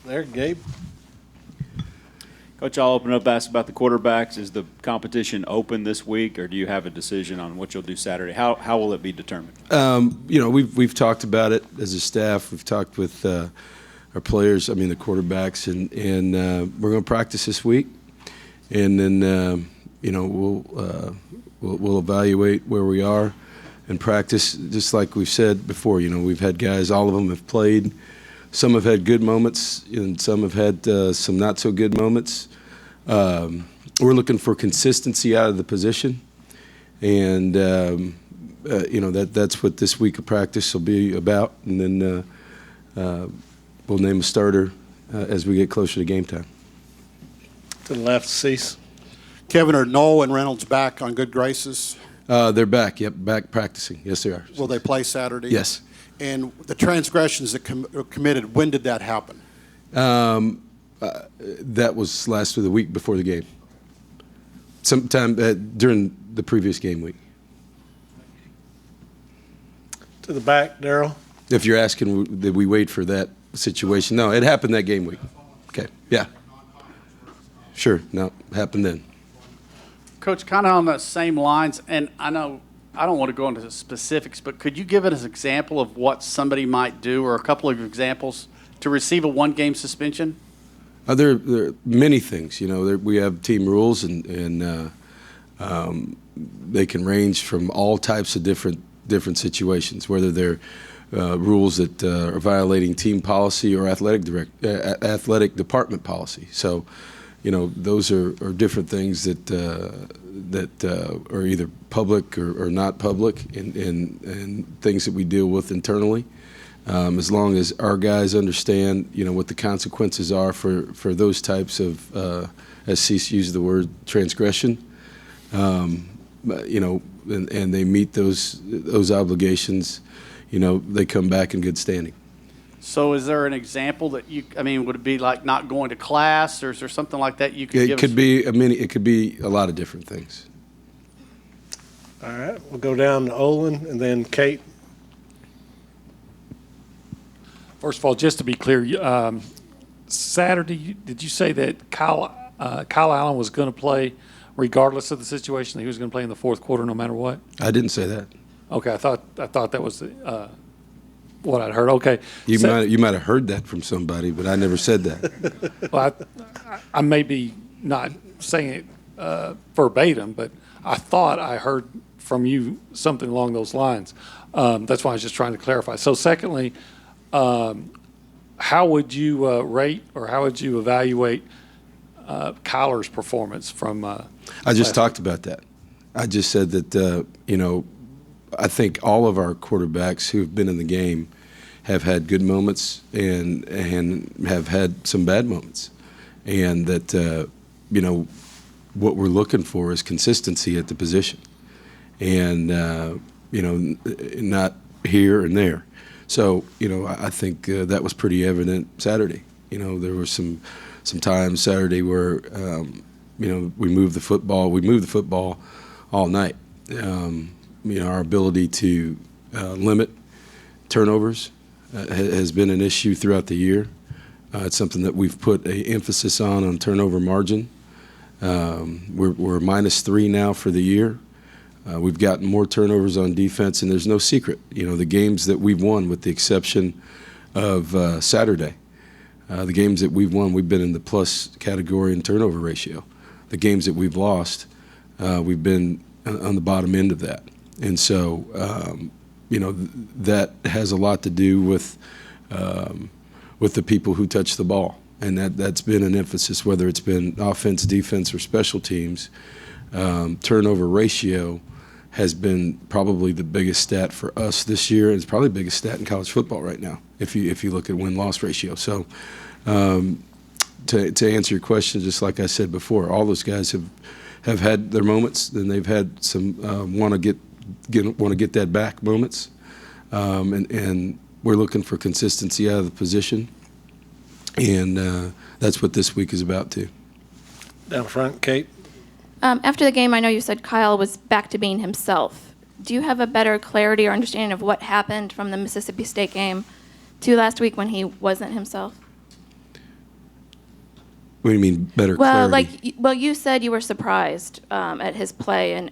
there, Gabe. Coach, I'll open up, ask about the quarterbacks. Is the competition open this week, or do you have a decision on what you'll do Saturday? How will it be determined? We've talked about it as a staff. We've talked with our players, the quarterbacks, and we're going to practice this week. And then, we'll evaluate where we are and practice. Just like we've said before, we've had guys, all of them have played. Some have had good moments, and some have had some not so good moments. We're looking for consistency out of the position, and that's what this week of practice will be about. And then we'll name a starter as we get closer to game time. To the left, Cease. Kevin, are Noel and Reynolds back on good graces? They're back. Yep, back practicing. Yes, they are. Will they play Saturday? Yes. And the transgressions that were committed, when did that happen? That was last of the week before the game. Sometime during the previous game week. To the back, Daryl. If you're asking, did we wait for that situation? No, it happened that game week. Okay, yeah. Sure, no, it happened then. Coach, kind of on the same lines, and I know I don't want to go into specifics, but could you give us an example of what somebody might do, or a couple of examples to receive a one-game suspension? There are many things. We have team rules, and they can range from all types of different situations, whether they're rules that are violating team policy or athletic department policy. So, those are different things that are either public or not public, and things that we deal with internally. As long as our guys understand, what the consequences are for those types of, as Cease used the word, transgression, and they meet those obligations, they come back in good standing. So is there an example that would it be like not going to class, or is there something like that you could give us? It could be a lot of different things. All right, we'll go down to Olin and then Kate. First of all, just to be clear, Saturday, did you say that Kyle Allen was going to play regardless of the situation? That he was going to play in the fourth quarter no matter what? I didn't say that. Okay, I thought that was what I'd heard. Okay, you might have heard that from somebody, but I never said that. Well, I may be not saying it verbatim, but I thought I heard from you something along those lines. That's why I was just trying to clarify. So, secondly, how would you rate, or how would you evaluate Kyler's performance from? I just talked about that. I just said that I think all of our quarterbacks who've been in the game have had good moments and have had some bad moments, and that what we're looking for is consistency at the position, and not here and there. So I think that was pretty evident Saturday. There were some times Saturday where we moved the football. We moved the football all night. Our ability to limit turnovers has been an issue throughout the year. It's something that we've put an emphasis on turnover margin. We're -3 now for the year. We've gotten more turnovers on defense, and there's no secret. The games that we've won, with the exception of Saturday, the games that we've won, we've been in the plus category in turnover ratio. The games that we've lost, we've been on the bottom end of that. And so, that has a lot to do with the people who touch the ball. And that's been an emphasis, whether it's been offense, defense, or special teams. Turnover ratio has been probably the biggest stat for us this year. It's probably the biggest stat in college football right now, if you look at win-loss ratio. So to answer your question, just like I said before, all those guys have had their moments, and they've had some want to get that back moments, and we're looking for consistency out of the position, and that's what this week is about too. Down front, Kate. After the game, I know you said Kyle was back to being himself. Do you have a better clarity or understanding of what happened from the Mississippi State game to last week when he wasn't himself? What do you mean better Well, clarity? you said you were surprised at his play and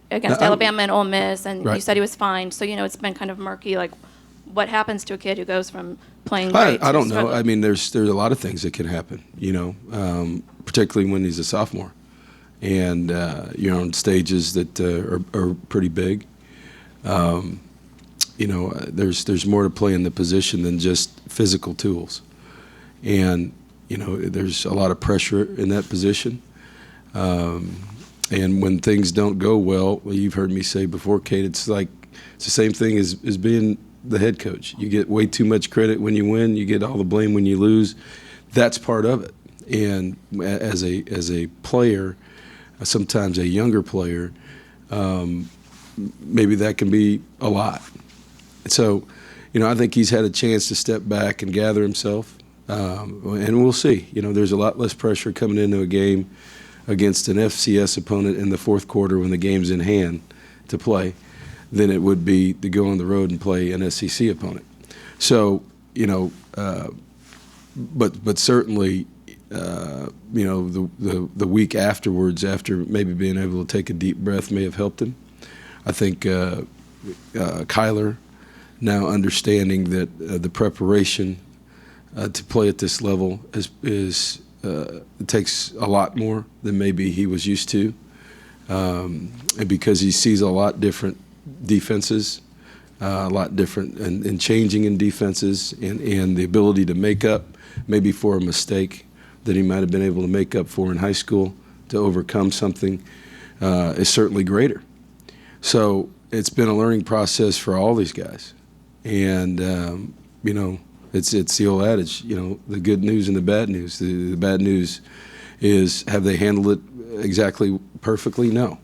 against I'm- Alabama and Ole Miss, and you Right. said he was fine. So it's been kind of murky. Like, what happens to a kid who goes from playing great I to don't know. struggling? I mean, there's a lot of things that can happen, particularly when he's a sophomore, and you're on stages that are pretty big. There's more to play in the position than just physical tools, and there's a lot of pressure in that position. And when things don't go well, you've heard me say before, Kate, it's the same thing as being the head coach. You get way too much credit when you win. You get all the blame when you lose. That's part of it. And as a player, sometimes a younger player, maybe that can be a lot. So, I think he's had a chance to step back and gather himself. And we'll see. There's a lot less pressure coming into a game against an FCS opponent in the fourth quarter when the game's in hand to play than it would be to go on the road and play an SEC opponent. So, but certainly, the week afterwards, after maybe being able to take a deep breath, may have helped him. I think Kyler, now understanding that the preparation to play at this level is it takes a lot more than maybe he was used to, and because he sees a lot different defenses, a lot different and changing in defenses, and the ability to make up maybe for a mistake that he might have been able to make up for in high school to overcome something is certainly greater. So it's been a learning process for all these guys, and it's the old adage, the good news and the bad news. The bad news is, have they handled it exactly perfectly? No.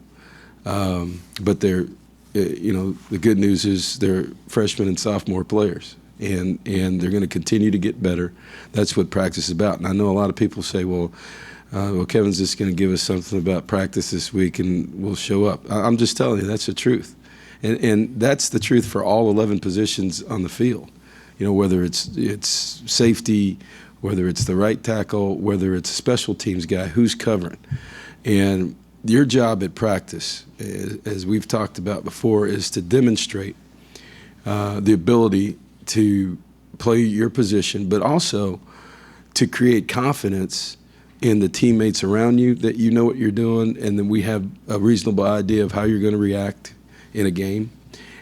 But the good news is they're freshmen and sophomore players, and they're going to continue to get better. That's what practice is about. And I know a lot of people say, well, Kevin's just going to give us something about practice this week and we'll show up. I'm just telling you, that's the truth. And that's the truth for all 11 positions on the field. Whether it's safety, whether it's the right tackle, whether it's a special teams guy, who's covering. And your job at practice, as we've talked about before, is to demonstrate the ability to play your position, but also to create confidence in the teammates around you, that you know what you're doing, and then we have a reasonable idea of how you're going to react in a game,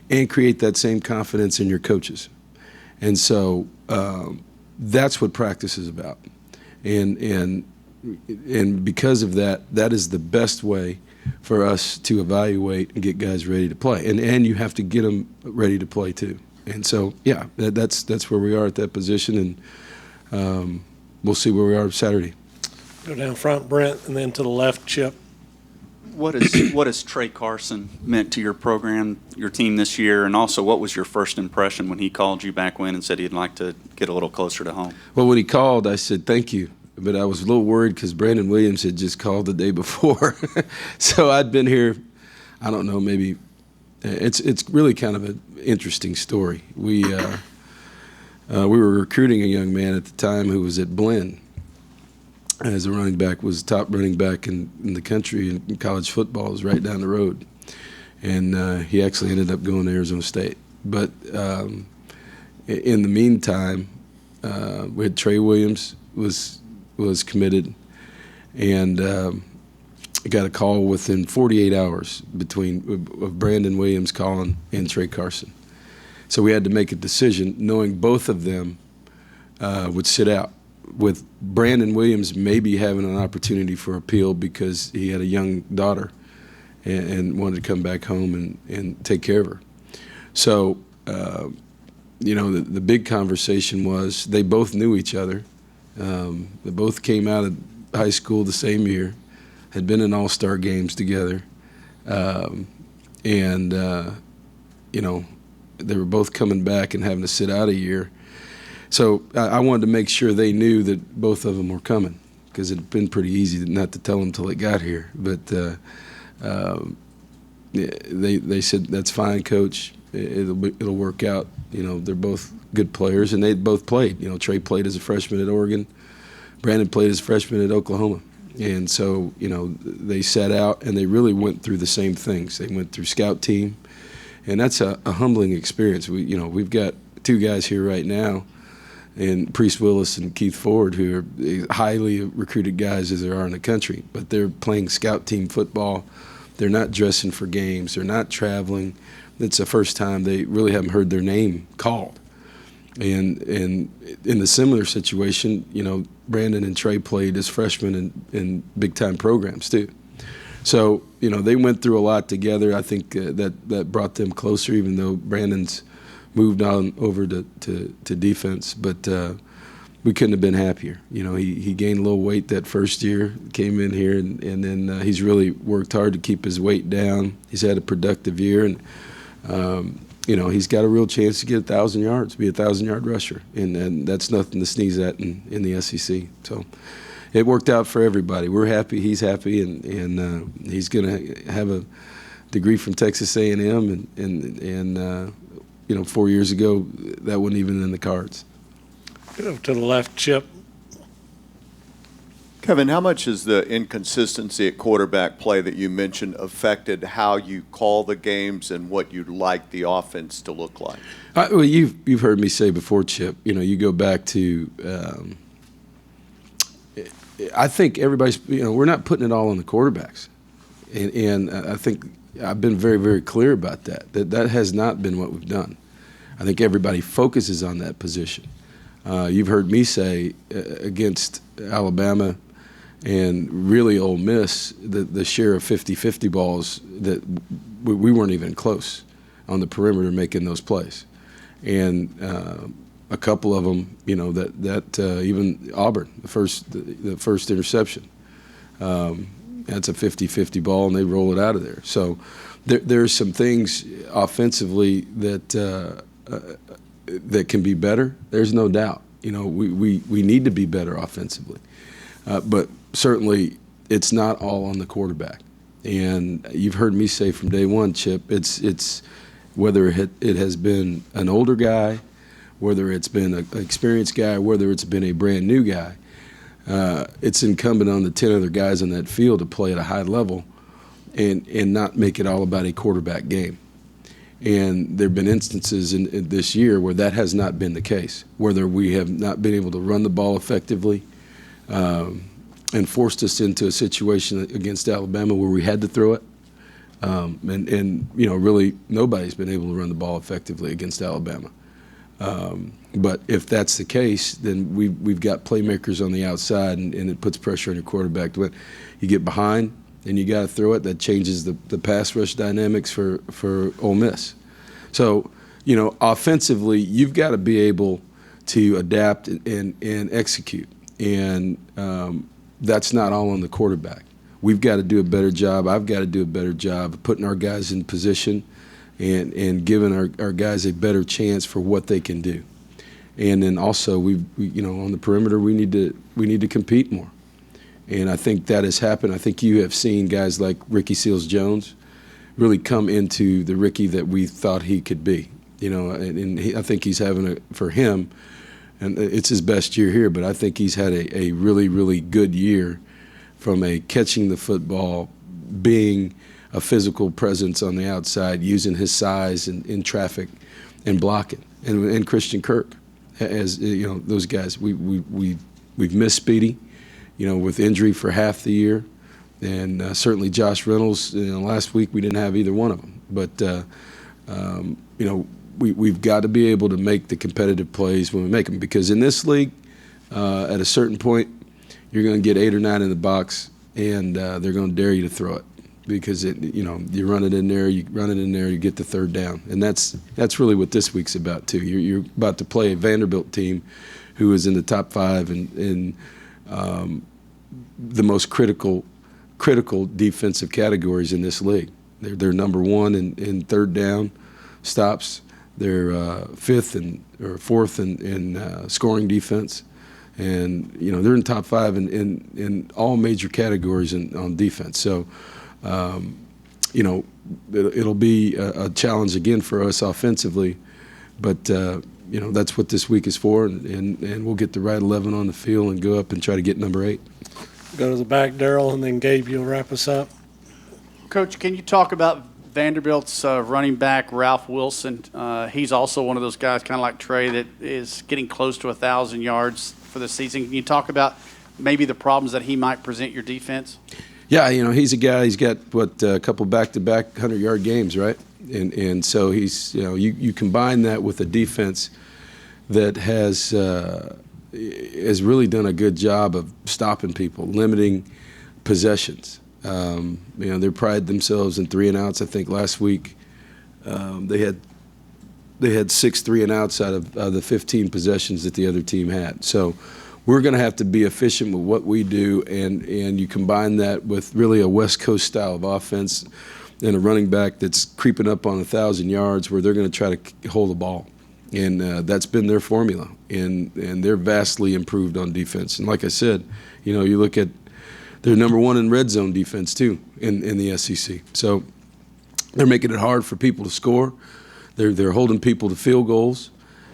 and create that same confidence in your coaches. And so that's what practice is about. And because of that, that is the best way for us to evaluate and get guys ready to play. And you have to get them ready to play too. And so, yeah, that's where we are at that position, and we'll see where we are Saturday. Go down front, Brent, and then to the left, Chip. What has Trey Carson meant to your program, your team this year, and also what was your first impression when he called you back when and said he'd like to get a little closer to home? Well, when he called, I said thank you, but I was a little worried because Brandon Williams had just called the day before. So I'd been here, I don't know, maybe it's really kind of an interesting story. We were recruiting a young man at the time who was at Blinn as a running back, was the top running back in the country in college football, was right down the road. And he actually ended up going to Arizona State. But in the meantime, we had Trey Williams was committed, and I got a call within 48 hours of Brandon Williams calling and Trey Carson. So we had to make a decision, knowing both of them would sit out, with Brandon Williams maybe having an opportunity for appeal because he had a young daughter and wanted to come back home and take care of her. So, the big conversation was they both knew each other. They both came out of high school the same year, had been in all-star games together, they were both coming back and having to sit out a year. So I wanted to make sure they knew that both of them were coming, because it had been pretty easy not to tell them until they got here. But they said, that's fine, Coach. It'll work out. They're both good players, and they both played. Trey played as a freshman at Oregon Brandon played as freshman at Oklahoma. And so, they set out and they really went through the same things. They went through scout team, and that's a humbling experience. We've got two guys here right now, and Priest Willis and Keith Ford, who are highly recruited guys as there are in the country, but they're playing scout team football. They're not dressing for games. They're not traveling. It's the first time they really haven't heard their name called. And in the similar situation, Brandon and Trey played as freshmen in big-time programs too. So, they went through a lot together. I think that brought them closer, even though Brandon's moved on over to defense. But we couldn't have been happier. He gained a little weight that first year, came in here, and then he's really worked hard to keep his weight down. He's had a productive year, and he's got a real chance to get 1,000 yards, be a 1,000-yard rusher, and that's nothing to sneeze at in the SEC. So it worked out for everybody. We're happy, he's happy, and he's going to have a degree from Texas A&M, and 4 years ago that wasn't even in the cards. Get over to the left, Chip. Kevin, how much has the inconsistency at quarterback play that you mentioned affected how you call the games and what you'd like the offense to look like? Well, you've heard me say before, Chip. You go back to. I think everybody's. We're not putting it all on the quarterbacks, and I think I've been very, very clear about that. That has not been what we've done. I think everybody focuses on that position. You've heard me say against Alabama and really Ole Miss, the share of 50-50 balls that we weren't even close on the perimeter making those plays. And a couple of them, even Auburn, the first interception, that's a 50-50 ball, and they roll it out of there. So there's some things offensively that can be better. There's no doubt. We need to be better offensively. But certainly it's not all on the quarterback. And you've heard me say from day one, Chip, it's whether it has been an older guy, whether it's been an experienced guy, whether it's been a brand new guy, it's incumbent on the 10 other guys on that field to play at a high level and not make it all about a quarterback game. And there have been instances in this year where that has not been the case, whether we have not been able to run the ball effectively and forced us into a situation against Alabama where we had to throw it. Really nobody's been able to run the ball effectively against Alabama. But if that's the case, then we've got playmakers on the outside, and it puts pressure on your quarterback. When you get behind and you got to throw it, that changes the pass rush dynamics for Ole Miss. So, offensively, you've got to be able to adapt and execute. And that's not all on the quarterback. We've got to do a better job. I've got to do a better job of putting our guys in position and giving our guys a better chance for what they can do. And then also, we on the perimeter, we need to compete more. And I think that has happened. I think you have seen guys like Ricky Seals-Jones really come into the Ricky that we thought he could be. I think he's having for him, and it's his best year here, but I think he's had a really, really good year from a catching the football, being a physical presence on the outside, using his size in traffic and blocking. And Christian Kirk, as those guys, we've missed Speedy, with injury for half the year, and certainly Josh Reynolds. Last week we didn't have either one of them, but we've got to be able to make the competitive plays when we make them, because in this league, at a certain point, you're going to get 8 or 9 in the box, and they're going to dare you to throw it, because you run it in there, you get the third down, and that's really what this week's about too. You're about to play a Vanderbilt team who is in the top 5 in the most critical defensive categories in this league. They're number 1 in third down stops. They're 4th in scoring defense, and they're in top 5 in all major categories on defense. So, it'll be a challenge again for us offensively, but that's what this week is for, and we'll get the right 11 on the field and go up and try to get number 8. Go to the back, Daryl, and then Gabe, you'll wrap us up. Coach, can you talk about Vanderbilt's running back, Ralph Wilson? He's also one of those guys, kind of like Trey, that is getting close to 1,000 yards for the season. Can you talk about maybe the problems that he might present your defense? Yeah, he's a guy. He's got a couple back-to-back 100-yard games, right? And so he's you combine that with a defense that has really done a good job of stopping people, limiting possessions. They pride themselves in 3 and outs. I think last week they had 6 3 and outs out of the 15 possessions that the other team had. So we're going to have to be efficient with what we do, and you combine that with really a West Coast style of offense and a running back that's creeping up on 1,000 yards where they're going to try to hold the ball. And that's been their formula, and they're vastly improved on defense. And like I said, you look at they're number 1 in red zone defense too in the SEC. So they're making it hard for people to score. They're holding people to field goals,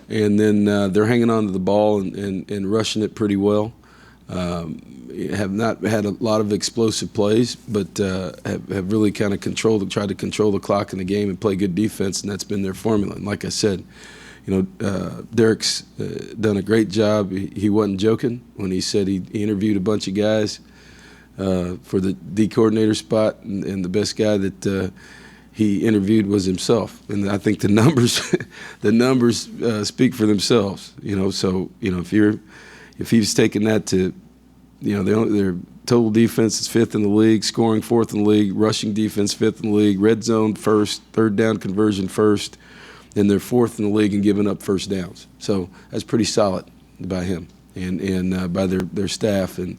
and then they're hanging on to the ball and rushing it pretty well. Have not had a lot of explosive plays, but have really kind of tried to control the clock in the game and play good defense, and that's been their formula. And like I said, Derek's done a great job. He wasn't joking when he said he interviewed a bunch of guys for the D coordinator spot, and the best guy that he interviewed was himself. And I think the numbers speak for themselves. So if he's taking that to, their total defense is 5th in the league, scoring 4th in the league, rushing defense 5th in the league, red zone 1st, third down conversion 1st, and they're 4th in the league in giving up first downs. So that's pretty solid by him and by their staff. And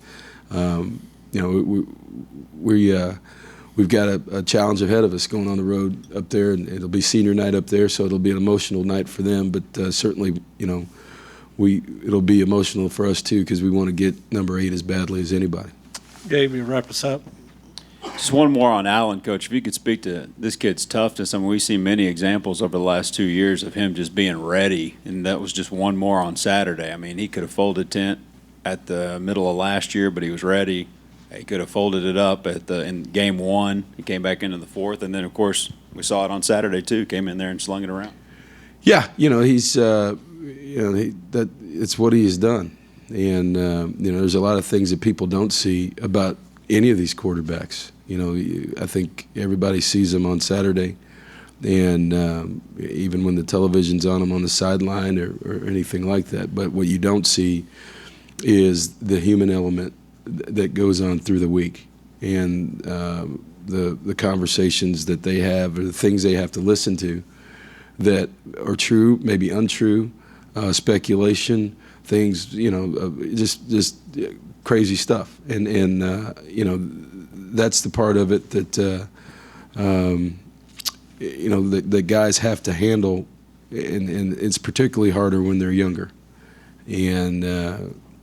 we've got a challenge ahead of us going on the road up there, and it'll be senior night up there, so it'll be an emotional night for them. But certainly, it'll be emotional for us too, because we want to get number 8 as badly as anybody. Gabe, you wrap us up. Just one more on Allen, Coach. If you could speak to this kid's toughness. I mean, we've seen many examples over the last 2 years of him just being ready, and that was just one more on Saturday. I mean, he could have folded tent at the middle of last year, but he was ready. He could have folded it up in game 1. He came back into the 4th, and then, of course, we saw it on Saturday too. Came in there and slung it around. Yeah, he's it's what he has done, and there's a lot of things that people don't see about any of these quarterbacks. I think everybody sees them on Saturday, and even when the television's on them on the sideline or anything like that. But what you don't see is the human element that goes on through the week, and the conversations that they have, or the things they have to listen to that are true, maybe untrue, speculation, things, just crazy stuff, and that's the part of it that the guys have to handle, and it's particularly harder when they're younger, and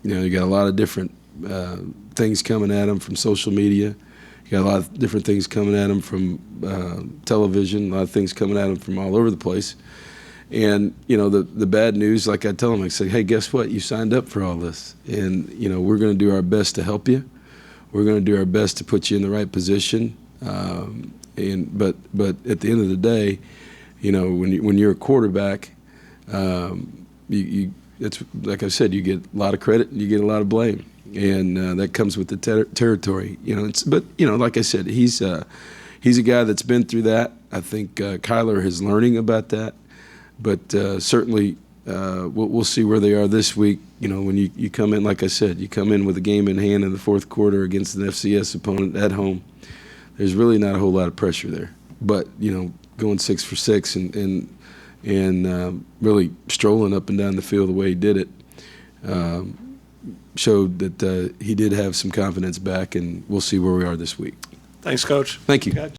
you got a lot of different things coming at them from social media. You got a lot of different things coming at them from television, a lot of things coming at them from all over the place. And, the bad news, like I tell them, I say, hey, guess what? You signed up for all this. And, we're going to do our best to help you. We're going to do our best to put you in the right position. But at the end of the day, when you're a quarterback, it's like I said, you get a lot of credit and you get a lot of blame. And that comes with the territory, But like I said, he's a guy that's been through that. I think Kyler is learning about that, but certainly we'll see where they are this week. When you come in, like I said, you come in with a game in hand in the 4th quarter against an FCS opponent at home. There's really not a whole lot of pressure there. But going 6 for 6 and really strolling up and down the field the way he did it. Showed that he did have some confidence back, and we'll see where we are this week. Thanks, Coach. Thank you.